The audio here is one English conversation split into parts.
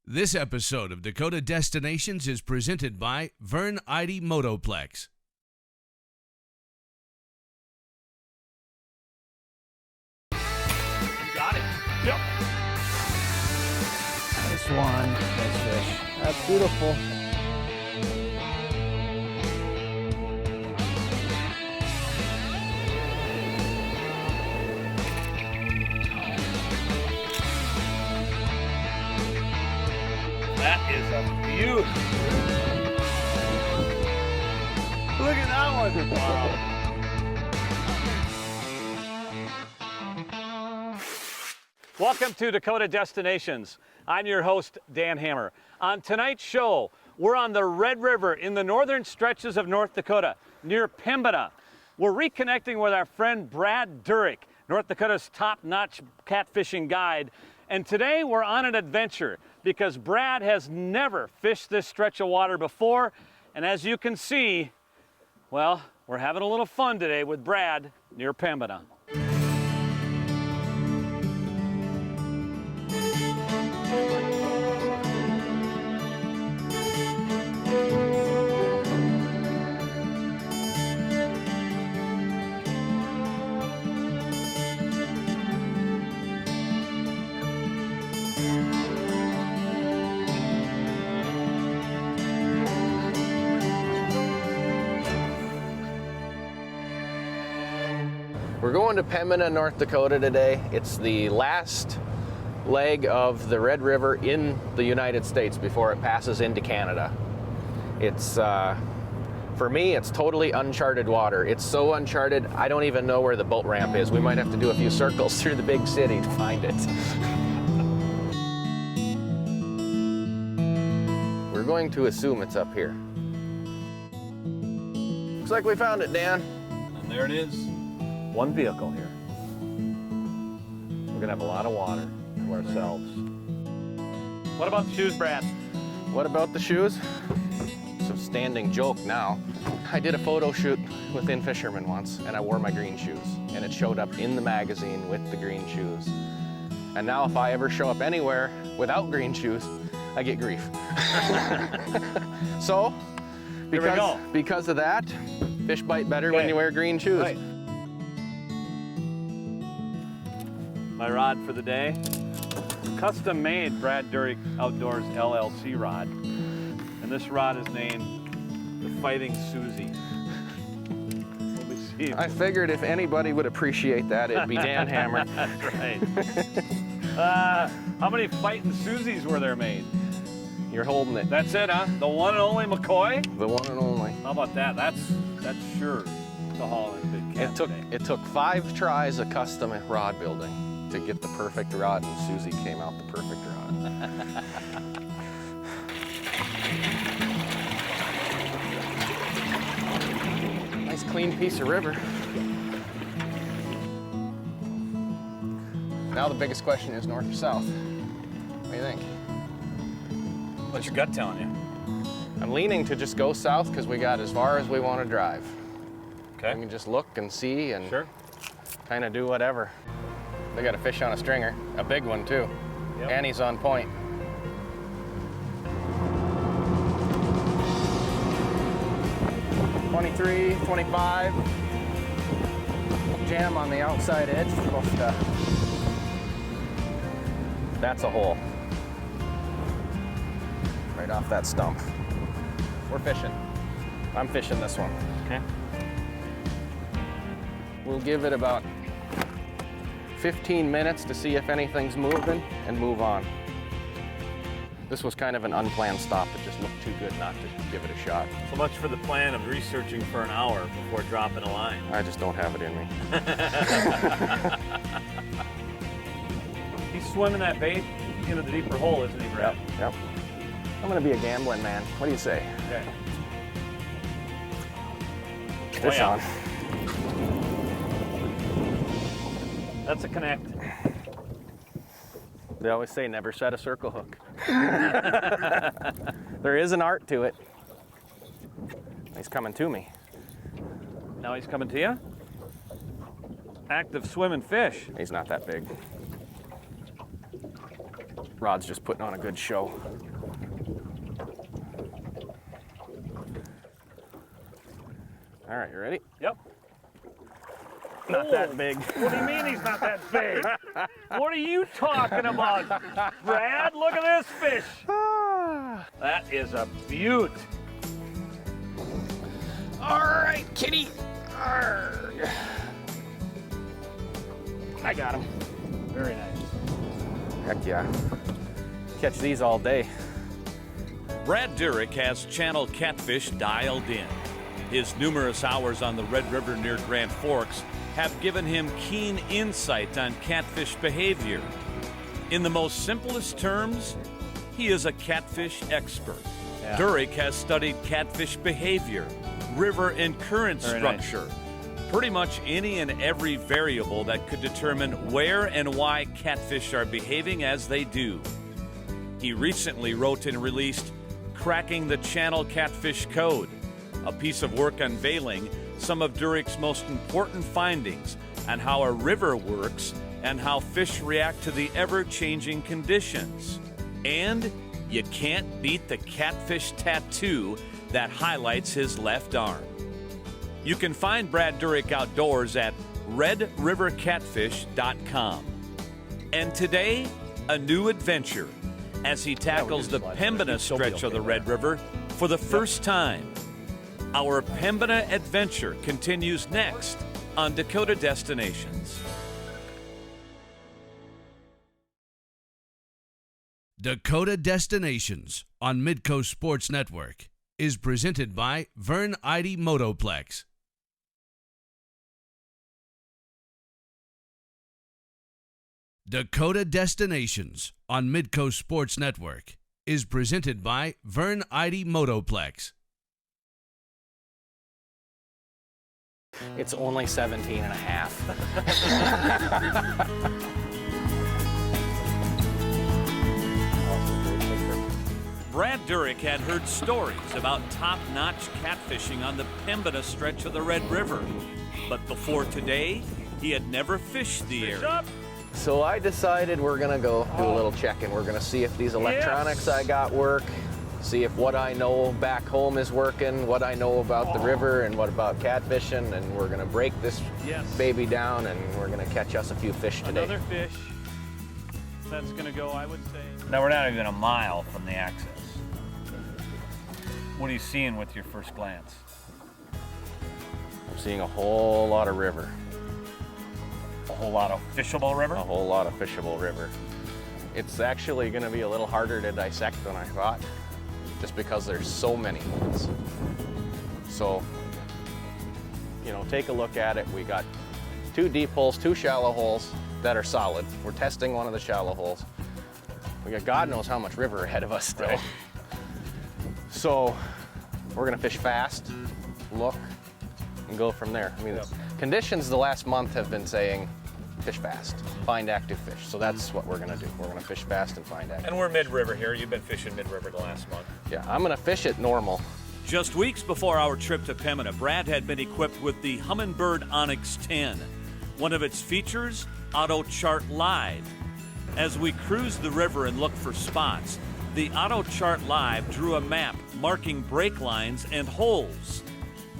This episode of Dakota Destinations is presented by Vern Idy Motoplex. Got it. Yep. Nice one. Nice fish. That's beautiful. That is a beauty. Look at that one. Wow. Welcome to Dakota Destinations. I'm your host, Dan Hammer. On tonight's show, we're on the Red River in the northern stretches of North Dakota, near Pembina. We're reconnecting with our friend Brad Durick, North Dakota's top-notch catfishing guide. And today we're on an adventure because Brad has never fished this stretch of water before. And as you can see, well, we're having a little fun today with Brad near Pembina. We're going to Pembina, North Dakota today. It's the last leg of the Red River in the United States before it passes into Canada. It's, for me, it's totally uncharted water. It's so uncharted, I don't even know where the boat ramp is. We might have to do a few circles through the big city to find it. We're going to assume it's up here. Looks like we found it, Dan. And there it is. One vehicle here. We're gonna have a lot of water to ourselves. What about the shoes, Brad? What about the shoes? It's a standing joke now. I did a photo shoot with In Fisherman once, and I wore my green shoes, and it showed up in the magazine with the green shoes. And now if I ever show up anywhere without green shoes, I get grief. So, because of that, fish bite better when you wear green shoes. Right. My rod for the day, custom-made Brad Durick Outdoors LLC rod. And this rod is named the Fighting Susie. Let me see. I figured if anybody would appreciate that, it'd be Dan Hammer. That's right. How many Fighting Susies were there made? You're holding it. That's it, huh? The one and only McCoy? The one and only. How about that? That's sure to haul in big cat today. It took 5 tries of custom rod building to get the perfect rod, and Susie came out the perfect rod. Nice clean piece of river. Now the biggest question is north or south? What do you think? What's your gut telling you? I'm leaning to just go south because we got as far as we want to drive. Okay. We can just look and see and Sure. kind of do whatever. They got a fish on a stringer, a big one too. Yep. And he's on point. $23, $25. Jam on the outside edge. That's a hole. Right off that stump. We're fishing. I'm fishing this one. Okay. We'll give it about 15 minutes to see if anything's moving and move on. This was kind of an unplanned stop. It just looked too good not to give it a shot. So much for the plan of researching for an hour before dropping a line. I just don't have it in me. He's swimming that bait into the deeper hole, isn't he, Brad? Yep. I'm gonna be a gambling man. What do you say? Okay. Fish yeah. on. That's a connect. They always say never set a circle hook. There is an art to it. He's coming to me. Now he's coming to you. Active swimming fish. He's not that big. rod's just putting on a good show. All right, you ready? Yep. Not that big. What do you mean he's not that big? What are you talking about, Brad? Look at this fish. That is a beaut. All right, kitty. Arrgh. I got him. Very nice. Heck yeah. Catch these all day. Brad Durick has channel catfish dialed in. His numerous hours on the Red River near Grand Forks have given him keen insight on catfish behavior. In the most simplest terms, he is a catfish expert. Yeah. Durick has studied catfish behavior, river and current Very structure, pretty much any and every variable that could determine where and why catfish are behaving as they do. He recently wrote and released Cracking the Channel Catfish Code, a piece of work unveiling some of Durick's most important findings on how a river works and how fish react to the ever-changing conditions. And you can't beat the catfish tattoo that highlights his left arm. You can find Brad Durick outdoors at redrivercatfish.com. And today, a new adventure as he tackles the Pembina stretch of the Red River for the first time. Our Pembina adventure continues next on Dakota Destinations. Dakota Destinations on Midco Sports Network is presented by Vern Idy Motoplex. Dakota Destinations on Midco Sports Network is presented by Vern Idy Motoplex. It's only 17 and a half. Brad Durick had heard stories about top-notch catfishing on the Pembina stretch of the Red River. But before today, he had never fished the area. So I decided we're gonna go do a little check-in. We're gonna see if these electronics I got work, see if what I know back home is working, what I know about the river and what about catfishing, and we're gonna break this baby down and we're gonna catch us a few fish today. Another fish that's gonna go, I would say. Now we're not even a mile from the access. What are you seeing with your first glance? I'm seeing a whole lot of river. A whole lot of fishable river? A whole lot of fishable river. It's actually gonna be a little harder to dissect than I thought, just because there's so many holes. So, you know, take a look at it. We got 2 deep holes, 2 shallow holes that are solid. We're testing one of the shallow holes. We got God knows how much river ahead of us still. Right. So we're gonna fish fast, look, and go from there. I mean, conditions the last month have been saying fish fast, find active fish. So that's what we're gonna do. We're gonna fish fast and find active. And we're mid-river here. You've been fishing mid-river the last month. Yeah, I'm gonna fish it normal. Just weeks before our trip to Pembina, Brad had been equipped with the Humminbird Onyx 10. One of its features, Auto Chart Live. As we cruised the river and looked for spots, the Auto Chart Live drew a map marking break lines and holes.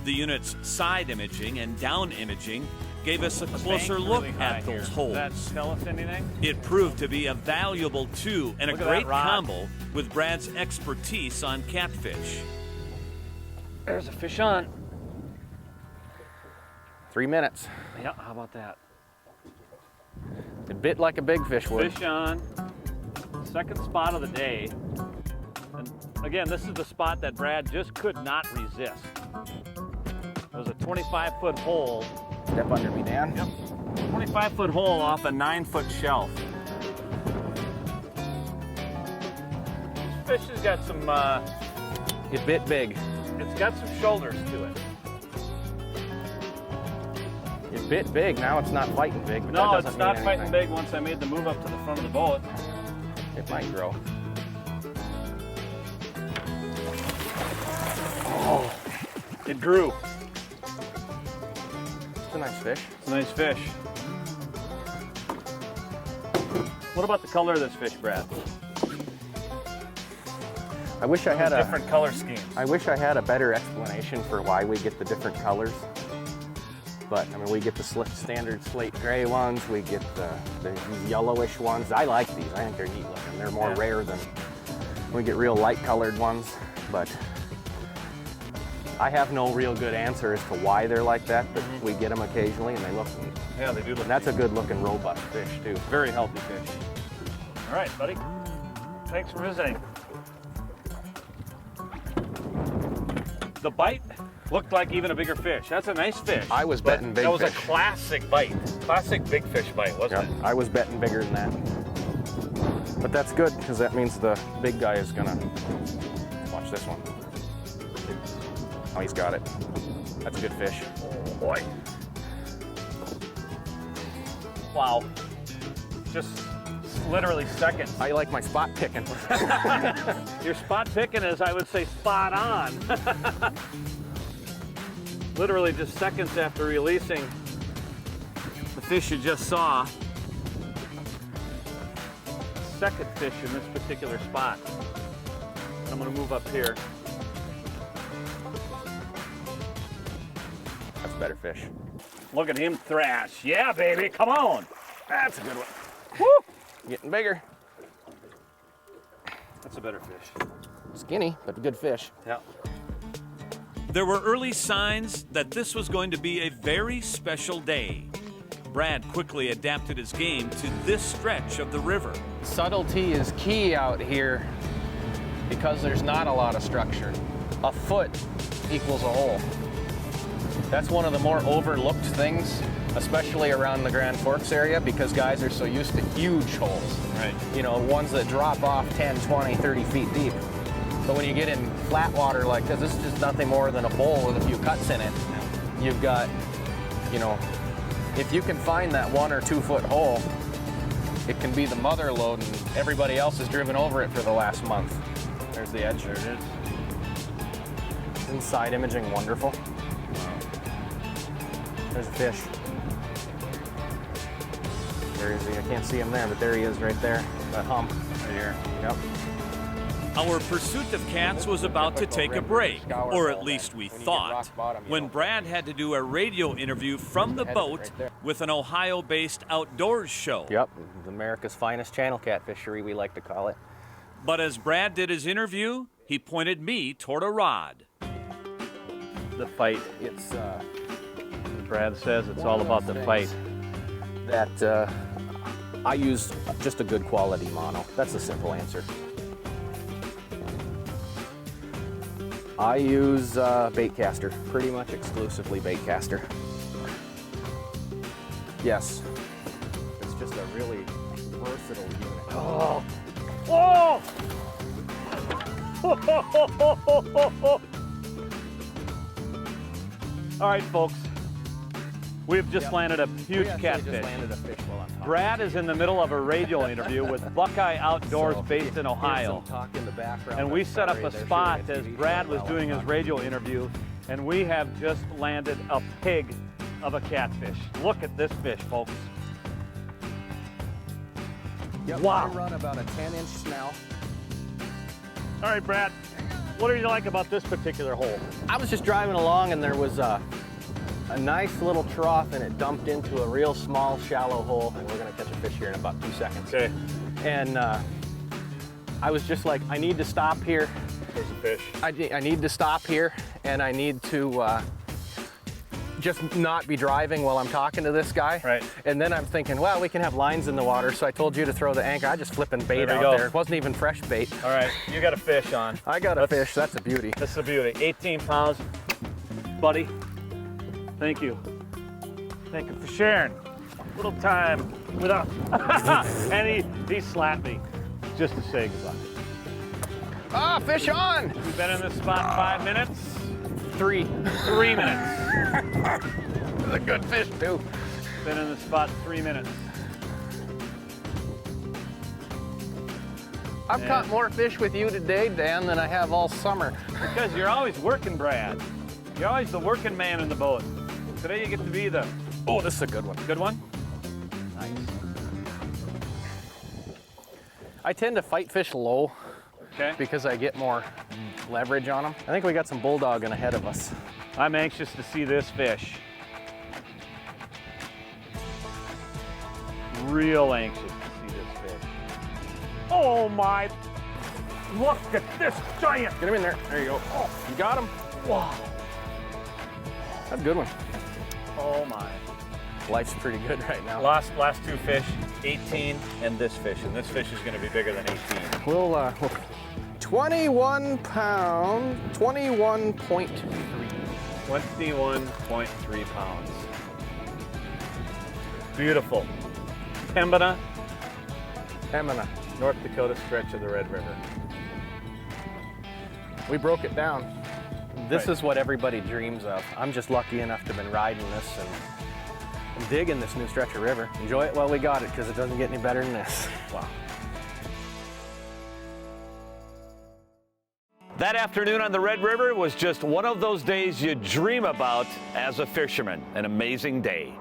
The unit's side imaging and down imaging gave us a closer look at those holes. Does that tell us anything? It proved to be a valuable tool and a Look at great that rod. combo with Brad's expertise on catfish. There's a fish on. 3 minutes. Yeah, how about that? It bit like a big fish would. Fish on. Second spot of the day. And again, this is the spot that Brad just could not resist. It was a 25-foot hole. Step under me, Dan. Yep. 25-foot hole off a 9-foot shelf. This fish has got some, It bit big. it's got some shoulders to it. It bit big. Now it's not fighting big. But No, that it's doesn't not mean fighting anything. big once I made the move up to the front of the boat. It might grow. It grew. It's a nice fish. It's a nice fish. What about the color of this fish, Brad? I wish I had a different color schemes. I wish I had a better explanation for why we get the different colors. But I mean, we get the standard slate gray ones. We get these yellowish ones. I like these. I think they're neat looking. They're more rare than we get real light colored ones. But I have no real good answer as to why they're like that. But we get them occasionally, and they look neat. Yeah, they do look. And that's a good looking robust fish too. Very healthy fish. All right, buddy. Thanks for visiting. The bite looked like even a bigger fish. That's a nice fish. I was betting big That was fish. a classic bite. Classic big fish bite, wasn't it? I was betting bigger than that. But that's good, because that means the big guy is gonna watch this one. Oh, he's got it. That's a good fish. Oh, boy. Wow. Just literally seconds. I like my spot picking. Your spot picking is, I would say, spot on. Literally just seconds after releasing the fish you just saw. Second fish in this particular spot. I'm going to move up here. That's a better fish. Look at him thrash. Yeah, baby, come on. That's a good one. Woo! Getting bigger. That's a better fish. Skinny, but a good fish. Yeah. There were early signs that this was going to be a very special day. Brad quickly adapted his game to this stretch of the river. Subtlety is key out here because there's not a lot of structure. A foot equals a hole. That's one of the more overlooked things, especially around the Grand Forks area, because guys are so used to huge holes. Right. You know, ones that drop off 10, 20, 30 feet deep. But when you get in flat water like this is just nothing more than a bowl with a few cuts in it. You've got, you know, if you can find that 1 or 2 foot hole, it can be the mother lode and everybody else has driven over it for the last month. There's the edge. There it is. Isn't side imaging wonderful? There's a fish. There is he. I can't see him there, but there he is right there. That hump right here. Yep. Our pursuit of cats was about to take a break, or at least we thought, when Brad had to do a radio interview from the boat with an Ohio-based outdoors show. Yep, America's finest channel cat fishery, we like to call it. But as Brad did his interview, he pointed me toward a rod. The fight. It's Brad says it's all about the fight. That I use just a good quality mono. That's the simple answer. I use bait caster, pretty much exclusively bait caster. Yes, it's just a really versatile unit. Oh! Whoa! All right, folks. We've just landed a huge catfish. Brad is in the middle of a radio interview with Buckeye Outdoors based in Ohio. And we set up a spot as Brad was doing his radio interview, and we have just landed a pig of a catfish. Look at this fish, folks. Wow. I run about a 10-inch snout. All right, Brad, what do you like about this particular hole? I was just driving along and there was a nice little trough and it dumped into a real small, shallow hole, and we're gonna catch a fish here in about 2 seconds. Okay. And I was just like, I need to stop here. There's a fish. I need to stop here, and I need to just not be driving while I'm talking to this guy. Right. And then I'm thinking, well, we can have lines in the water, so I told you to throw the anchor. I just flipping bait There we out go. there. It wasn't even fresh bait. All right, you got a fish on. I got a fish. That's a beauty. This is a beauty. 18 pounds. Buddy, thank you. Thank you for sharing a little time with us. And he slapped me just to say goodbye. Ah, fish on! We've been in this spot 5 minutes. 3. 3 minutes. That's a good fish, too. Been in this spot 3 minutes. I've caught more fish with you today, Dan, than I have all summer. Because you're always working, Brad. You're always the working man in the boat. Today you get to be the... Oh, this is a good one. Good one? Nice. I tend to fight fish low Okay. because I get more leverage on them. I think we got some bulldogging ahead of us. I'm anxious to see this fish. Real anxious to see this fish. Oh my, look at this giant. Get him in there. There you go. Oh, you got him. Wow. That's a good one. Oh my. Life's pretty good right now. Last two fish, 18, and this fish is going to be bigger than 18. We'll 21 pound, 21.3. 21.3 pounds. Beautiful. Pembina, North Dakota stretch of the Red River. We broke it down. This Right. is what everybody dreams of. I'm just lucky enough to have been riding this and I'm digging this new stretch of river. Enjoy it while we got it, because it doesn't get any better than this. Wow. That afternoon on the Red River was just one of those days you dream about as a fisherman. An amazing day.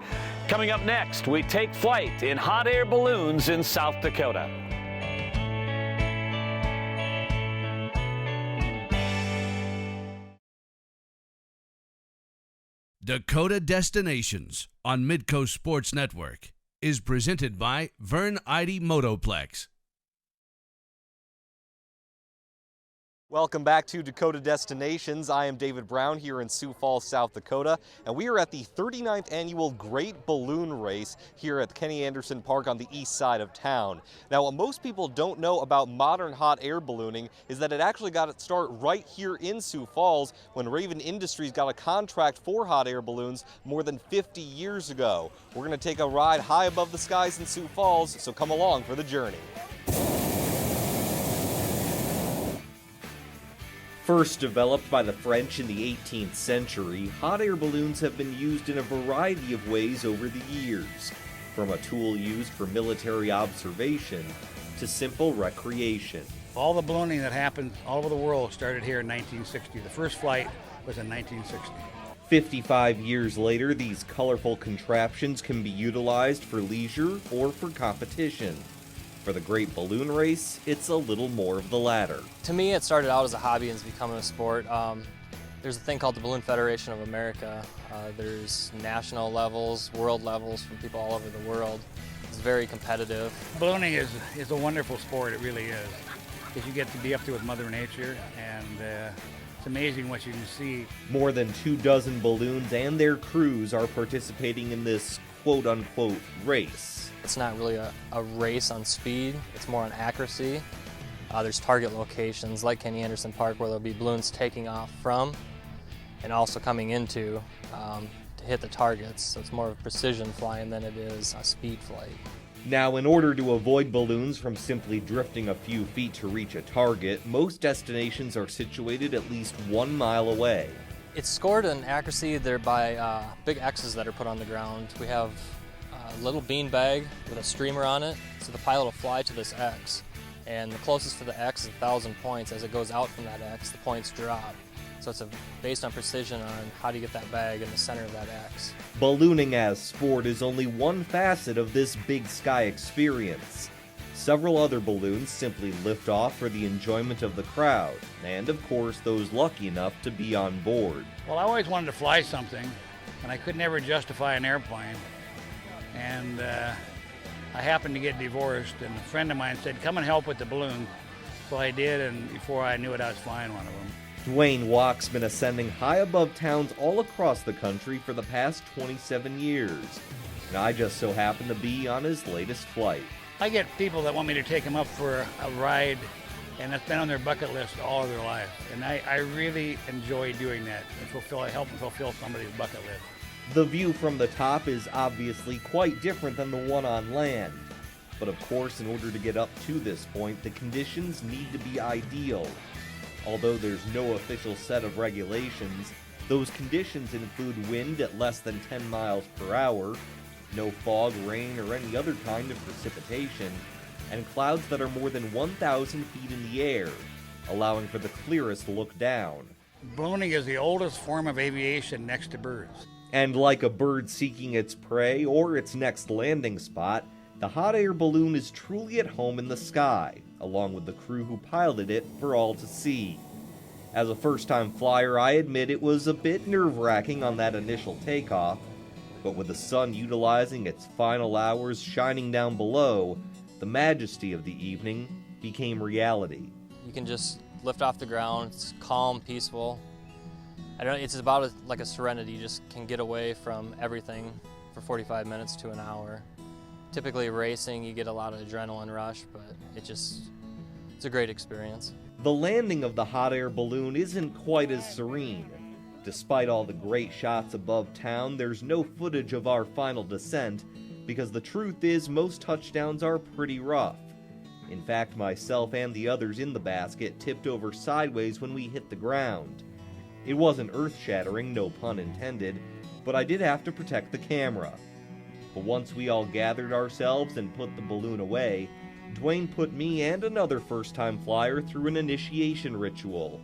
Coming up next, we take flight in hot air balloons in South Dakota. Dakota Destinations on Midco Sports Network is presented by Vern Idy Motoplex. Welcome back to Dakota Destinations. I am David Brown here in Sioux Falls, South Dakota, and we are at the 39th annual Great Balloon Race here at Kenny Anderson Park on the east side of town. Now, what most people don't know about modern hot air ballooning is that it actually got its start right here in Sioux Falls when Raven Industries got a contract for hot air balloons more than 50 years ago. We're going to take a ride high above the skies in Sioux Falls, so come along for the journey. First developed by the French in the 18th century, hot air balloons have been used in a variety of ways over the years, from a tool used for military observation to simple recreation. All the ballooning that happened all over the world started here in 1960. The first flight was in 1960. 55 years later, these colorful contraptions can be utilized for leisure or for competition. For the Great Balloon Race, it's a little more of the latter. To me, it started out as a hobby and it's becoming a sport. There's a thing called the Balloon Federation of America. There's national levels, world levels from people all over the world. It's very competitive. Ballooning is a wonderful sport, it really is. Because you get to be up there with Mother Nature, and it's amazing what you can see. More than 24 balloons and their crews are participating in this quote-unquote race. It's not really a race on speed, it's more on accuracy. There's target locations like Kenny Anderson Park where there'll be balloons taking off from and also coming into to hit the targets. So it's more of precision flying than it is a speed flight. Now, in order to avoid balloons from simply drifting a few feet to reach a target, most destinations are situated at least 1 mile away. It's scored in accuracy there by big X's that are put on the ground. We have a little bean bag with a streamer on it, so the pilot will fly to this X, and the closest to the X is 1,000 points. As it goes out from that X, the points drop. So it's based on precision on how do you get that bag in the center of that X. Ballooning as sport is only one facet of this big sky experience. Several other balloons simply lift off for the enjoyment of the crowd, and of course those lucky enough to be on board. Well, I always wanted to fly something, and I could never justify an airplane. And I happened to get divorced, and a friend of mine said, come and help with the balloon. So I did, and before I knew it, I was flying one of them. Dwayne Walk's been ascending high above towns all across the country for the past 27 years, and I just so happen to be on his latest flight. I get people that want me to take them up for a ride, and it's been on their bucket list all of their life. And I really enjoy doing that and help them fulfill somebody's bucket list. The view from the top is obviously quite different than the one on land. But of course, in order to get up to this point, the conditions need to be ideal. Although there's no official set of regulations, those conditions include wind at less than 10 miles per hour, no fog, rain, or any other kind of precipitation, and clouds that are more than 1,000 feet in the air, allowing for the clearest look down. Ballooning is the oldest form of aviation next to birds. And like a bird seeking its prey or its next landing spot, The hot air balloon is truly at home in the sky, along with the crew who piloted it for all to see. As a first-time flyer, I admit it was a bit nerve-wracking on that initial takeoff, but with the sun utilizing its final hours shining down below, the majesty of the evening became reality. You can just lift off the ground, it's calm, peaceful. I don't know, it's about like a serenity. You just can get away from everything for 45 minutes to an hour. Typically racing, you get a lot of adrenaline rush, but it's a great experience. The landing of the hot air balloon isn't quite as serene. Despite all the great shots above town, there's no footage of our final descent, because the truth is most touchdowns are pretty rough. In fact, myself and the others in the basket tipped over sideways when we hit the ground. It wasn't earth-shattering, no pun intended, but I did have to protect the camera. But once we all gathered ourselves and put the balloon away, Dwayne put me and another first-time flyer through an initiation ritual.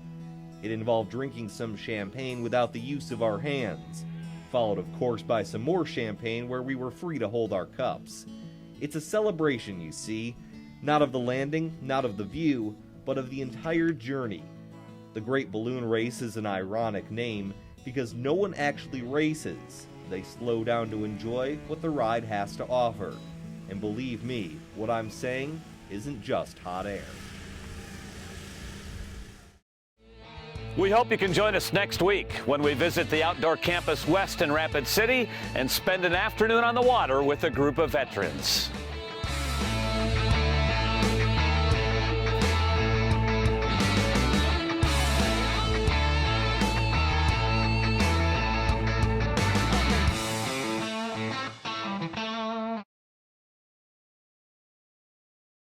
It involved drinking some champagne without the use of our hands, followed of course by some more champagne where we were free to hold our cups. It's a celebration, you see, not of the landing, not of the view, but of the entire journey. The Great Balloon Race is an ironic name because no one actually races. They slow down to enjoy what the ride has to offer. And believe me, what I'm saying isn't just hot air. We hope you can join us next week when we visit the Outdoor Campus West in Rapid City and spend an afternoon on the water with a group of veterans.